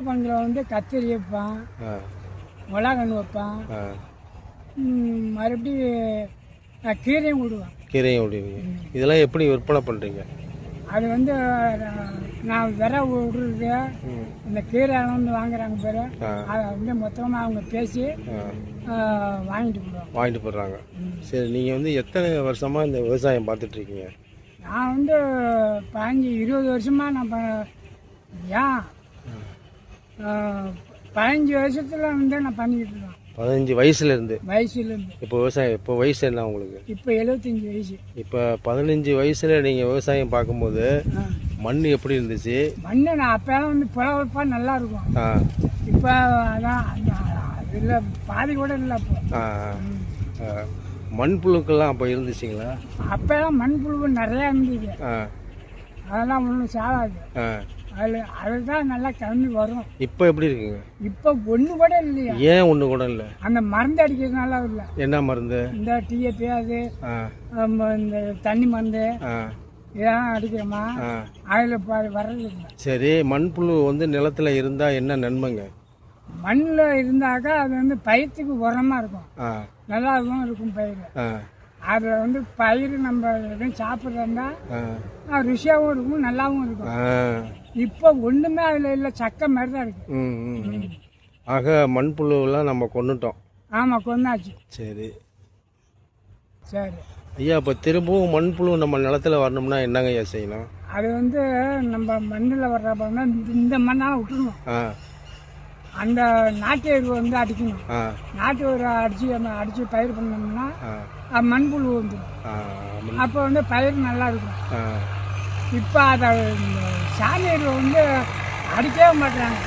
பங்கில் வந்து கத்திரி வைப்பான், மிளகன்று வைப்பான், மறுபடியும் கீரையும் விடுவேன். கீரையும் விடுவீங்க. இதெல்லாம் எப்படி விற்பனை பண்ணுறீங்க? அது வந்து நான் விரை விடுறது, இந்த கீரை வந்து வாங்குறாங்க பேர், அதை வந்து மொத்தமாக அவங்க பேசி வாங்கிட்டு போடுறாங்க. சரி, நீங்கள் வந்து எத்தனை வருஷமாக இந்த விவசாயம் பார்த்துட்ருக்கீங்க? நான் வந்து 15-20 வருஷமாக நான் ஏன் 15 வருஷத்தில் வந்து நான் பண்ணிக்கிட்டு இருக்கேன். 15 வயசுலேருந்து? வயசுலேருந்து. இப்போ விவசாயம், இப்போ வயசு என்ன உங்களுக்கு? இப்போ 75 வயசு. இப்போ 15 வயசில் நீங்கள் விவசாயம் பார்க்கும்போது மண் எப்படி இருந்துச்சு? மண் நான் அப்போலாம் வந்து புலவப்பாக நல்லா இருக்கும். இப்போ அதான் அதில் பாதி கூட இல்லை. இப்போ மண்புழுக்கெல்லாம் அப்போ இருந்துச்சுங்களா? அப்போலாம் மண்புழு நிறையா இருந்தது. அதெல்லாம் ஒன்றும் சாகாது. அதுதான் நல்லா கிளம்பி வரும். இப்போ எப்படி இருக்குங்க? இப்போ ஒன்று கூட இல்லையா? ஏன் ஒன்று கூட இல்லை? அந்த மருந்து அடிக்கிறதுனால இல்லை. என்ன மருந்து? இந்த டிஏபி, அது இந்த தண்ணி மருந்து இதெல்லாம் அடிக்கிறோமா, அதில் வர்றது இல்லை. சரி, மண்புழு வந்து நிலத்தில் இருந்தால் என்ன நன்மைங்க? மண்ணில் இருந்தாக்கா அது வந்து பயிர்த்துக்கு உரமாக இருக்கும், நல்லாவும் இருக்கும் பயிர். அதில் வந்து பயிர் நம்ம எதுவும் சாப்பிட்றதா ருசியாகவும் இருக்கும், நல்லாவும் இருக்கும். இப்போ ஒன்றுமே அதில் இல்லை, சக்கை மாதிரி தான் இருக்கு. ஆக மண்புழுவெல்லாம் நம்ம கொண்டுட்டோம். ஆமாம், கொண்டாச்சு. சரி சரி ஐயா, இப்போ திரும்பவும் மண்புழு நம்ம நிலத்தில் வரணும்னா என்னங்க ஐயா செய்யணும்? அது வந்து நம்ம மண்ணில் வர்றப்பன்னா இந்த மண்ணால் விட்டுருணும். அந்த நாட்டு எரு வந்து அடிக்கணும். நாட்டு எரு அடித்து பயிர் பண்ணோம்னா மண்புழு வந்துடும். அப்போ வந்து பயிர் நல்லா இருக்கும். இப்போ அதை சாணி எரு வந்து அடிக்கவே மாட்டுறாங்க.